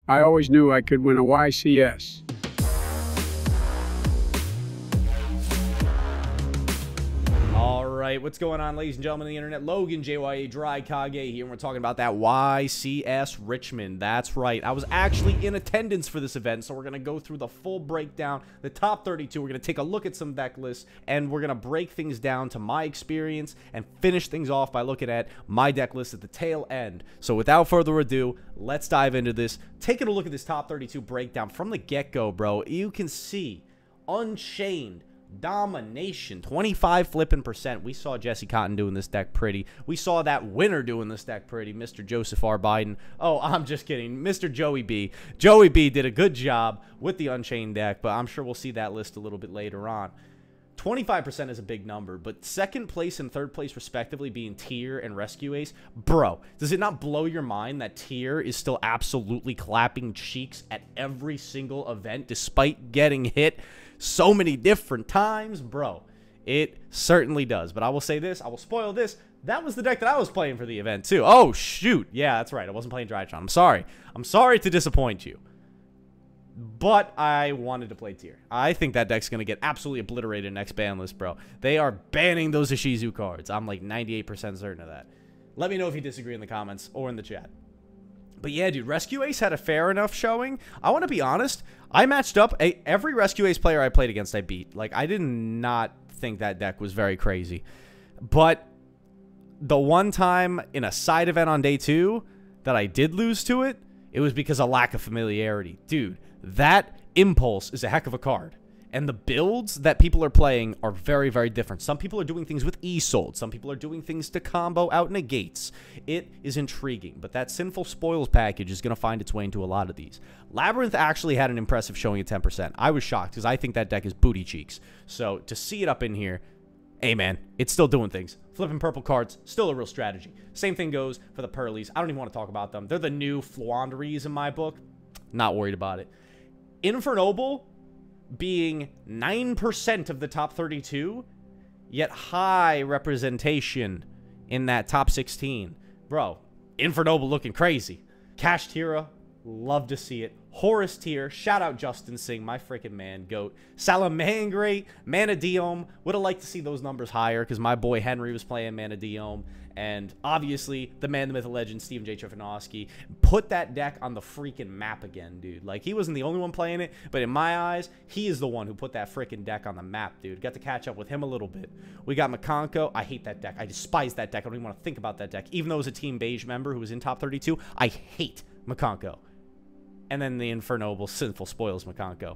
I always knew I could win a YCS. Alright, what's going on, ladies and gentlemen of the internet? Logan, JYA Dry Kage here, and we're talking about that YCS Richmond. That's right. I was actually in attendance for this event, so we're going to go through the full breakdown, the top 32. We're going to take a look at some deck lists, and we're going to break things down to my experience and finish things off by looking at my deck list at the tail end. So without further ado, let's dive into this. Taking a look at this top 32 breakdown from the get-go, bro, you can see Unchained domination, 25 flipping percent. We saw Jesse Cotton doing this deck pretty. We saw that winner doing this deck pretty, Mr. Joseph R. Biden. Oh, I'm just kidding. Mr. Joey B. Joey B did a good job with the Unchained deck, but I'm sure we'll see that list a little bit later on. 25% is a big number, but second place and third place respectively being Tier and Rescue Ace. Bro, does it not blow your mind that Tier is still absolutely clapping cheeks at every single event despite getting hit so many different times? Bro, it certainly does. But I will say this, I will spoil this. That was the deck that I was playing for the event too. Oh, shoot. Yeah, that's right. I wasn't playing Drytron. I'm sorry. I'm sorry to disappoint you. But I wanted to play Tier. I think that deck's going to get absolutely obliterated next ban list, bro. They are banning those Ishizu cards. I'm like 98% certain of that. Let me know if you disagree in the comments or in the chat. But yeah, dude, Rescue Ace had a fair enough showing. I want to be honest. I matched up. Every Rescue Ace player I played against, I beat. Like, I did not think that deck was very crazy. But the one time in a side event on day 2 that I did lose to it, it was because of lack of familiarity. Dude, that Impulse is a heck of a card. And the builds that people are playing are very, very different. Some people are doing things with Isolde. Some people are doing things to combo out negates. It is intriguing, but that Sinful Spoils package is going to find its way into a lot of these. Labyrinth actually had an impressive showing at 10%. I was shocked because I think that deck is booty cheeks. So to see it up in here, hey man, it's still doing things. Flipping purple cards, still a real strategy. Same thing goes for the Pearlies. I don't even want to talk about them. They're the new Fluanderies in my book. Not worried about it. Infernoble being 9% of the top 32, yet high representation in that top 16. Bro, Infernoble looking crazy. Cash Tira, love to see it. Horus Tier, shout out Justin Singh, my freaking man, GOAT. Salamangre, Manadiome, would have liked to see those numbers higher because my boy Henry was playing Manadiome. And obviously, the man, the myth, the legend, Stephen J. Trifanowski, put that deck on the freaking map again, dude. Like, he wasn't the only one playing it, but in my eyes, he is the one who put that freaking deck on the map, dude. Got to catch up with him a little bit. We got Makonko. I hate that deck. I despise that deck. I don't even want to think about that deck. Even though it was a Team Beige member who was in top 32, I hate Makonko. And then the Infernoble Sinful Spoils Makonko.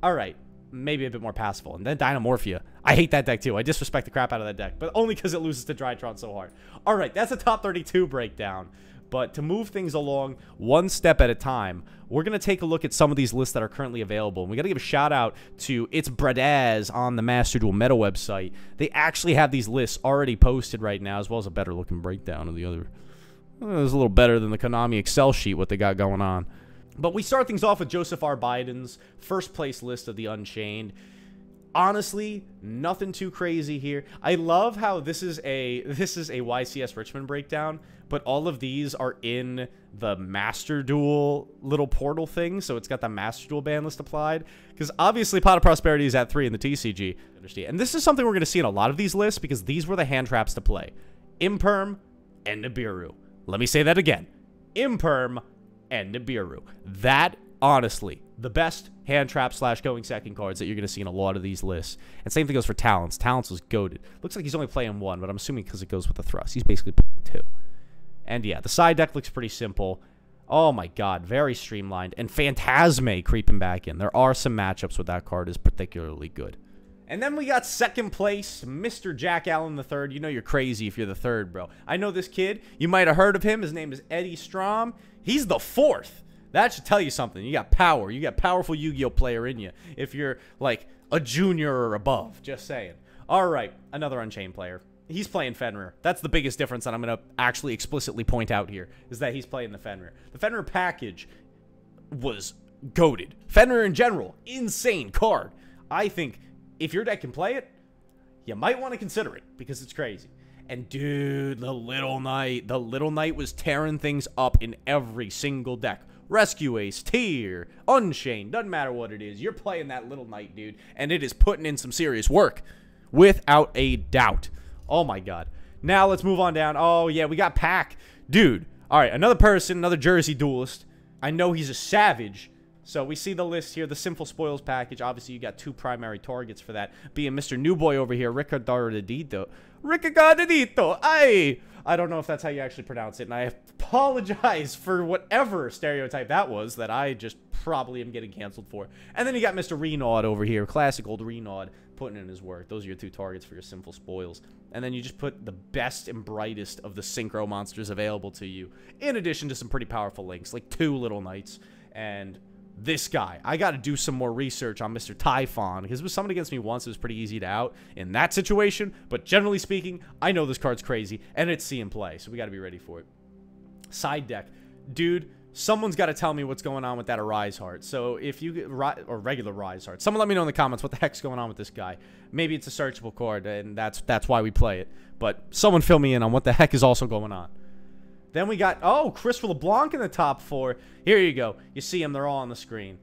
All right. Maybe a bit more passable. And then Dynamorphia. I hate that deck too. I disrespect the crap out of that deck, but only because it loses to Drytron so hard. All right, that's a top 32 breakdown. But to move things along one step at a time, we're going to take a look at some of these lists that are currently available. And we got to give a shout out to It's Bradaz on the Master Duel Meta website. They actually have these lists already posted right now, as well as a better looking breakdown of the other. It was a little better than the Konami Excel sheet, what they got going on. But we start things off with Joseph R. Biden's first place list of the Unchained. Honestly, nothing too crazy here. I love how this is a YCS Richmond breakdown, but all of these are in the Master Duel little portal thing, so it's got the Master Duel ban list applied. Because obviously Pot of Prosperity is at 3 in the TCG. And this is something we're going to see in a lot of these lists because these were the hand traps to play. Imperm and Nibiru. Let me say that again. Imperm and Nibiru. That, honestly, the best hand trap / going second cards that you're going to see in a lot of these lists. And same thing goes for Talents. Talents was goated. Looks like he's only playing 1, but I'm assuming because it goes with the thrust. He's basically playing 2. And yeah, the side deck looks pretty simple. Oh my god, very streamlined. And Phantasme creeping back in. There are some matchups with that card is particularly good. And then we got second place, Mr. Jack Allen III. You know you're crazy if you're the third, bro. I know this kid. You might have heard of him. His name is Eddie Strom. He's the 4th. That should tell you something. You got power. You got powerful Yu-Gi-Oh player in you if you're, like, a junior or above. Just saying. All right, another Unchained player. He's playing Fenrir. That's the biggest difference that I'm going to actually explicitly point out here, is that he's playing the Fenrir. The Fenrir package was goated. Fenrir in general, insane card. I think if your deck can play it, you might want to consider it because it's crazy. And dude, the Little Knight was tearing things up in every single deck. Rescue Ace, Tier, Unchained, doesn't matter what it is. You're playing that little knight, dude, and it is putting in some serious work. Without a doubt. Oh, my God. Now, let's move on down. Oh, yeah, we got Pack. Dude. All right, another person, another Jersey duelist. I know he's a savage. So we see the list here, the Sinful Spoils package. Obviously, you got two primary targets for that, being Mr. New Boy over here, Ricardardito. I don't know if that's how you actually pronounce it, and I apologize for whatever stereotype that was that I just probably am getting canceled for. And then you got Mr. Renaud over here, classic old Renaud, putting in his work. Those are your two targets for your Sinful Spoils. And then you just put the best and brightest of the synchro monsters available to you, in addition to some pretty powerful links, like two little knights and this guy. I got to do some more research on Mr. Typhon, because it was summoned against me once. It was pretty easy to out in that situation, but generally speaking, I know this card's crazy, and it's see and play, so we got to be ready for it. Side deck. Dude, someone's got to tell me what's going on with that Arise Heart. So if you get, or regular Rise Heart, someone let me know in the comments what the heck's going on with this guy. Maybe it's a searchable card, and that's why we play it, but someone fill me in on what the heck is also going on. Then we got, oh, Christopher LeBlanc in the top 4. Here you go. You see them. They're all on the screen.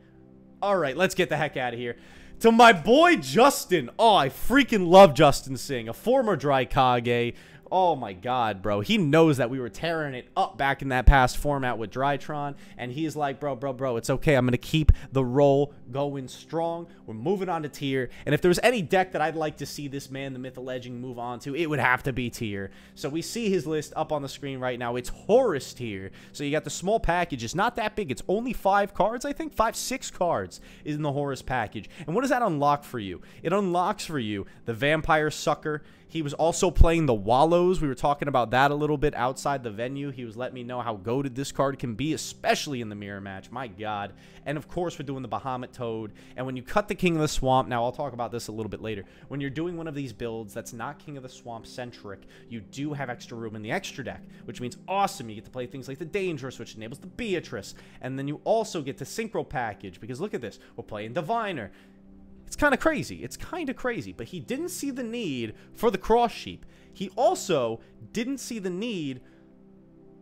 All right, let's get the heck out of here. To my boy, Justin. Oh, I freaking love Justin Singh, a former Dry Kage. Oh, my God, bro. He knows that we were tearing it up back in that past format with Drytron, and he's like, bro, it's okay. I'm going to keep the roll going strong. We're moving on to Tier, and if there's any deck that I'd like to see this man, the Myth, the Legend, move on to, it would have to be Tier. So we see his list up on the screen right now. It's Horus Tier. So you got the small package. It's not that big. It's only 5 cards, I think. 6 cards is in the Horus package. And what does that unlock for you? It unlocks for you the Vampire Sucker. He was also playing the Wallows. We were talking about that a little bit outside the venue. He was letting me know how goated this card can be, especially in the mirror match. My God. And, of course, we're doing the Bahamut Toad. And when you cut the King of the Swamp, now I'll talk about this a little bit later. When you're doing one of these builds that's not King of the Swamp centric, you do have extra room in the extra deck, which means awesome. You get to play things like the Dangerous, which enables the Beatrice. And then you also get the Synchro package, because look at this. We're playing Diviner. It's kind of crazy. It's kind of crazy. But he didn't see the need for the Cross Sheep. He also didn't see the need...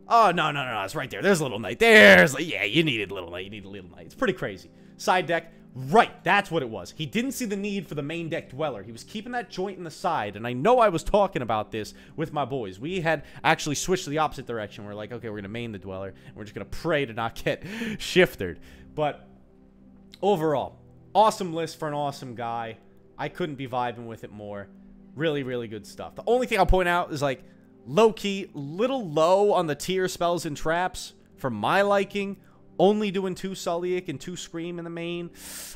Oh, no. It's right there. There's a Little Knight. Yeah, you needed Little Knight. You need a Little Knight. It's pretty crazy. Side deck. Right. That's what it was. He didn't see the need for the main deck Dweller. He was keeping that joint in the side. And I know I was talking about this with my boys. We had actually switched to the opposite direction. We're like, okay, we're going to main the Dweller. And we're just going to pray to not get shifted. But overall... awesome list for an awesome guy. I couldn't be vibing with it more. Really, really good stuff. The only thing I'll point out is, like, low-key, little low on the Tier spells and traps for my liking. Only doing 2 Sulliek and 2 Scream in the main.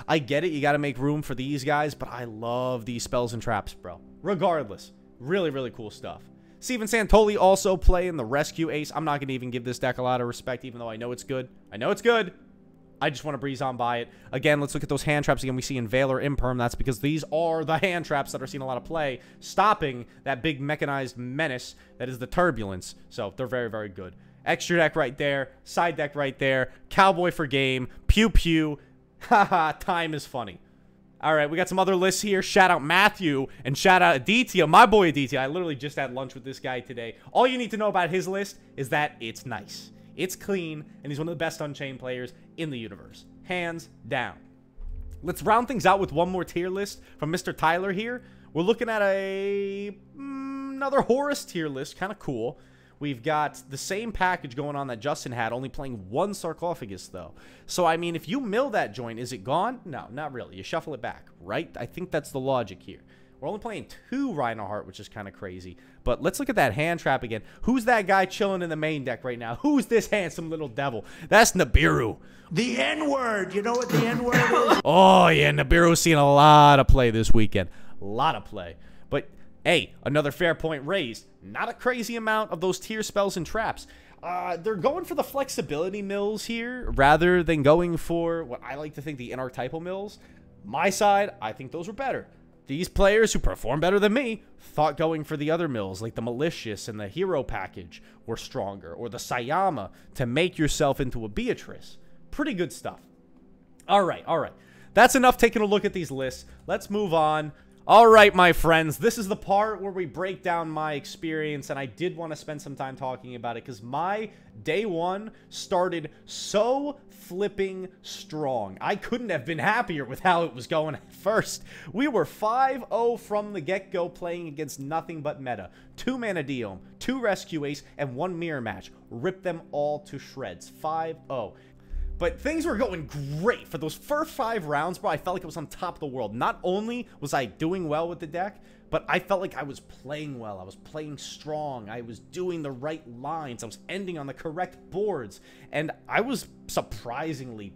I get it. You got to make room for these guys, but I love these spells and traps, bro. Regardless, really, really cool stuff. Steven Santoli also playing the Rescue Ace. I'm not going to even give this deck a lot of respect, even though I know it's good. I know it's good. I just want to breeze on by it. Again, let's look at those hand traps again. We see in Valor Imperm. That's because these are the hand traps that are seeing a lot of play, stopping that big mechanized menace that is the Turbulence. So they're very, very good. Extra deck right there. Side deck right there. Cowboy for game. Pew pew. Haha, time is funny. All right, we got some other lists here. Shout out Matthew and shout out Aditya, my boy Aditya. I literally just had lunch with this guy today. All you need to know about his list is that it's nice. It's clean, and he's one of the best Unchained players in the universe. Hands down. Let's round things out with one more tier list from Mr. Tyler here. We're looking at another Horus tier list. Kind of cool. We've got the same package going on that Justin had, only playing 1 Sarcophagus, though. So, I mean, if you mill that joint, is it gone? No, not really. You shuffle it back, right? I think that's the logic here. We're only playing 2 Rhino Heart, which is kind of crazy. But let's look at that hand trap again. Who's that guy chilling in the main deck right now? Who's this handsome little devil? That's Nibiru. The N-word. You know what the N-word is? Oh, yeah. Nibiru's seeing a lot of play this weekend. A lot of play. But, hey, another fair point raised. Not a crazy amount of those tier spells and traps. They're going for the flexibility mills here rather than going for what I like to think the inarchetypal mills. My side, I think those were better. These players who perform better than me thought going for the other mills, like the Malicious and the Hero package, were stronger, or the Sayama to make yourself into a Beatrice. Pretty good stuff. All right. That's enough taking a look at these lists. Let's move on. All right, my friends, this is the part where we break down my experience, and I did want to spend some time talking about it because my day one started so flipping strong. I couldn't have been happier with how it was going at first. We were 5-0 from the get-go, playing against nothing but meta. 2 Mana Diem, 2 Rescue Ace, and 1 Mirror Match. Ripped them all to shreds. 5-0. But things were going great. For those first 5 rounds, bro, I felt like I was on top of the world. Not only was I doing well with the deck, but I felt like I was playing well. I was playing strong. I was doing the right lines. I was ending on the correct boards. And I was surprisingly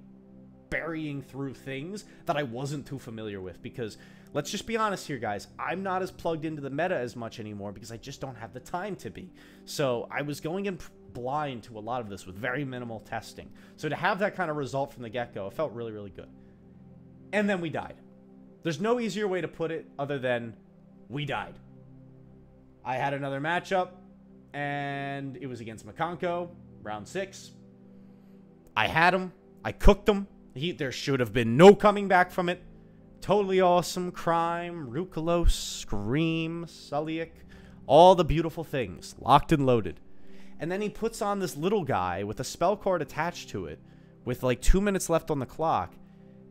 burying through things that I wasn't too familiar with. Because, let's just be honest here, guys. I'm not as plugged into the meta as much anymore because I just don't have the time to be. So, I was going in blind to a lot of this with very minimal testing. So to have that kind of result from the get-go, it felt really, really good. And then we died. There's no easier way to put it other than we died. I had another matchup, and it was against Makonko, round 6. I had him. I cooked him. There should have been no coming back from it. Totally awesome. Crime, Rukalos, Scream, Sulliak, all the beautiful things. Locked and loaded. And then he puts on this little guy with a spell card attached to it with like 2 minutes left on the clock,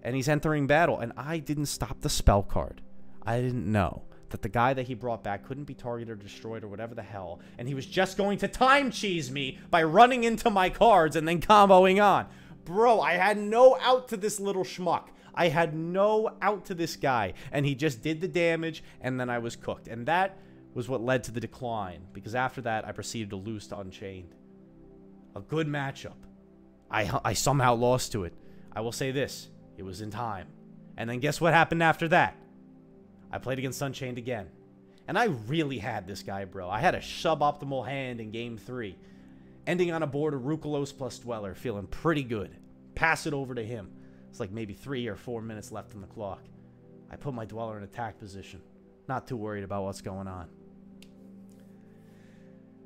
and he's entering battle. And I didn't stop the spell card. I didn't know that the guy that he brought back couldn't be targeted or destroyed or whatever the hell, and he was just going to time cheese me by running into my cards and then comboing on. Bro, I had no out to this little schmuck. I had no out to this guy, and he just did the damage, and then I was cooked. And that was what led to the decline, because after that, I proceeded to lose to Unchained. A good matchup. I somehow lost to it. I will say this, it was in time. And then guess what happened after that? I played against Unchained again. And I really had this guy, bro. I had a suboptimal hand in game 3. Ending on a board of Rukalos plus Dweller, feeling pretty good. Pass it over to him. It's like maybe 3 or 4 minutes left on the clock. I put my Dweller in attack position. Not too worried about what's going on.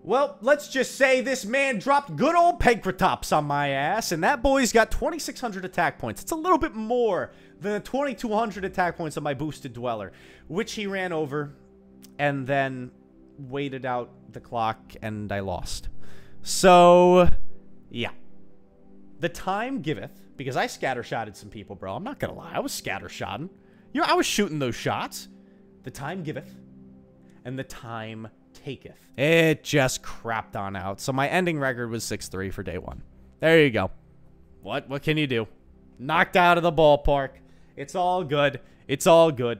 Well, let's just say this man dropped good old Pankratops on my ass, and that boy's got 2,600 attack points. It's a little bit more than the 2,200 attack points of my boosted Dweller, which he ran over and then waited out the clock, and I lost. So, yeah. The time giveth, because I scattershotted some people, bro. I'm not gonna lie, I was scattershotting. You know, I was shooting those shots. The time giveth, and the time taketh. It just crapped on out. So my ending record was 6-3 for day 1. There you go. What can you do? Knocked out of the ballpark. It's all good. It's all good.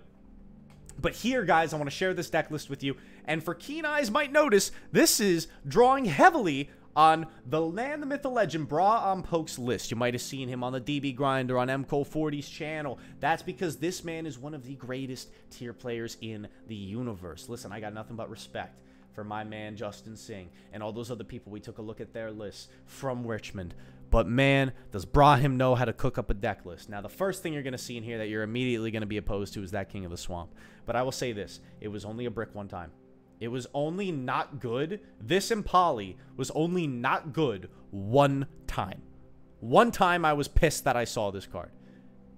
But here, guys, I want to share this deck list with you. And for keen eyes might notice, this is drawing heavily on the Land, the Myth, the Legend, Bra on Poke's list. You might have seen him on the DB Grinder on MCO40's channel. That's because this man is one of the greatest tier players in the universe. Listen, I got nothing but respect for my man Justin Singh and all those other people. We took a look at their lists from Richmond. But man, does Brahim know how to cook up a deck list. Now, the first thing you're going to see in here that you're immediately going to be opposed to is that King of the Swamp. But I will say this. It was only a brick one time. It was only not good. This Impali was only not good one time. One time I was pissed that I saw this card.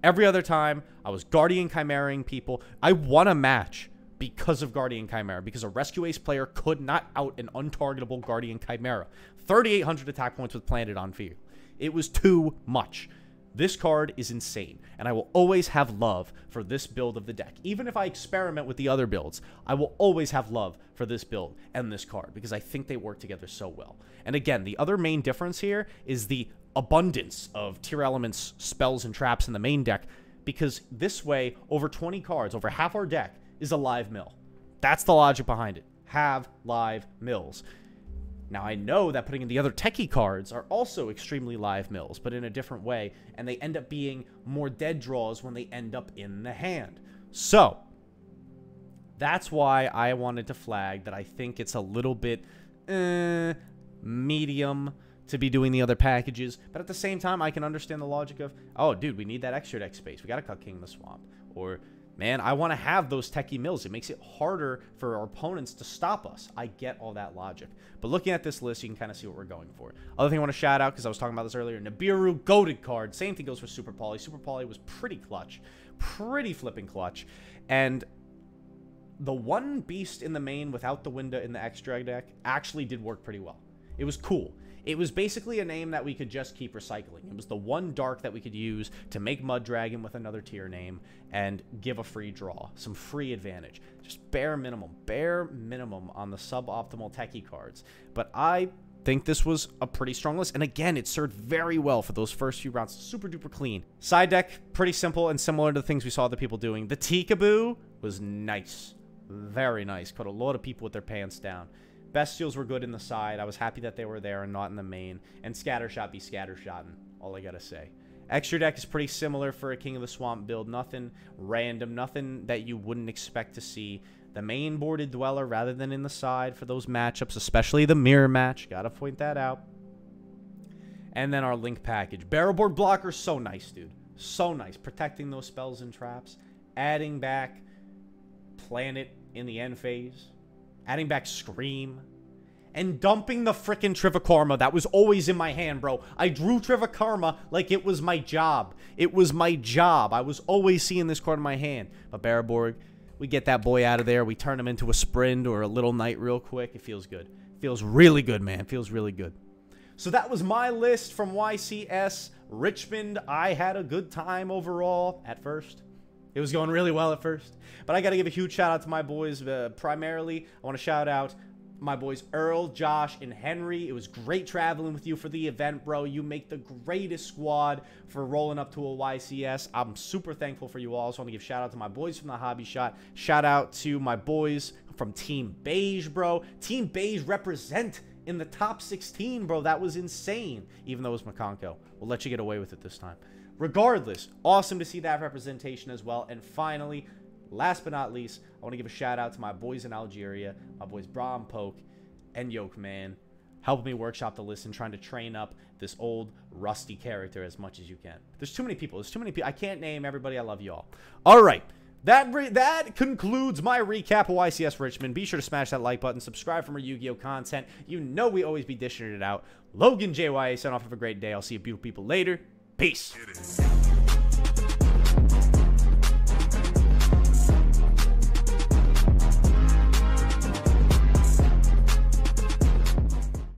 Every other time, I was Guardian Chimeraing people. I won a match because of Guardian Chimera, because a Rescue Ace player could not out an untargetable Guardian Chimera. 3,800 attack points with planted on field. It was too much. This card is insane, and I will always have love for this build of the deck. Even if I experiment with the other builds, I will always have love for this build and this card, because I think they work together so well. And again, the other main difference here is the abundance of tier elements, spells, and traps in the main deck, because this way, over 20 cards, over half our deck, is a live mill. That's the logic behind it. Have live mills. Now, I know that putting in the other techie cards are also extremely live mills, but in a different way, and they end up being more dead draws when they end up in the hand. So, that's why I wanted to flag that I think it's a little bit medium to be doing the other packages, but at the same time, I can understand the logic of, oh, dude, we need that extra deck space. We got to cut King of the Swamp. Or, man, I want to have those techie mills. It makes it harder for our opponents to stop us. I get all that logic. But looking at this list, you can kind of see what we're going for. Other thing I want to shout out, because I was talking about this earlier, Nibiru, goated card. Same thing goes for Super Poly. Super Poly was pretty clutch. Pretty flipping clutch. And the one beast in the main without the window in the extra deck actually did work pretty well. It was cool. It was basically a name that we could just keep recycling. It was the one dark that we could use to make Mud Dragon with another tier name and give a free draw, some free advantage. Just bare minimum on the suboptimal techie cards. But I think this was a pretty strong list. And again, it served very well for those first few rounds. Super duper clean. Side deck, pretty simple and similar to the things we saw other people doing. The Tikaboo was nice. Very nice. Caught a lot of people with their pants down. Bestials were good in the side. I was happy that they were there and not in the main. And Scattershot be scattershotting. All I gotta say. Extra deck is pretty similar for a King of the Swamp build. Nothing random. Nothing that you wouldn't expect to see. The main boarded Dweller rather than in the side for those matchups. Especially the mirror match. Gotta point that out. And then our Link package. Barrelboard blocker. So nice, dude. So nice. Protecting those spells and traps. Adding back Planet in the end phase. Adding back Scream. And dumping the frickin' Trivikarma. That was always in my hand, bro. I drew Trivikarma like it was my job. It was my job. I was always seeing this card in my hand. But Barraborg, we get that boy out of there. We turn him into a Sprint or a Little Knight real quick. It feels good. It feels really good, man. It feels really good. So that was my list from YCS Richmond. I had a good time overall at first. It was going really well at first. But I got to give a huge shout out to my boys. Primarily, I want to shout out my boys Earl, Josh, and Henry. It was great traveling with you for the event, bro. You make the greatest squad for rolling up to a YCS. I'm super thankful for you all. So I want to give shout out to my boys from the Hobby Shot. Shout out to my boys from Team Beige, bro. Team Beige represent in the top 16, bro. That was insane. Even though it was McConco. We'll let you get away with it this time. Regardless, awesome to see that representation as well. And finally, last but not least, I want to give a shout out to my boys in Algeria, my boys Bra and Poke and Yoke, man. Helping me workshop the list and trying to train up this old rusty character as much as you can. There's too many people. There's too many people. I can't name everybody. I love you all. All right. That concludes my recap of YCS Richmond. Be sure to smash that like button. Subscribe for more Yu-Gi-Oh content. You know we always be dishing it out. Logan JYA, sign off. Have a great day. I'll see you beautiful people later. Peace.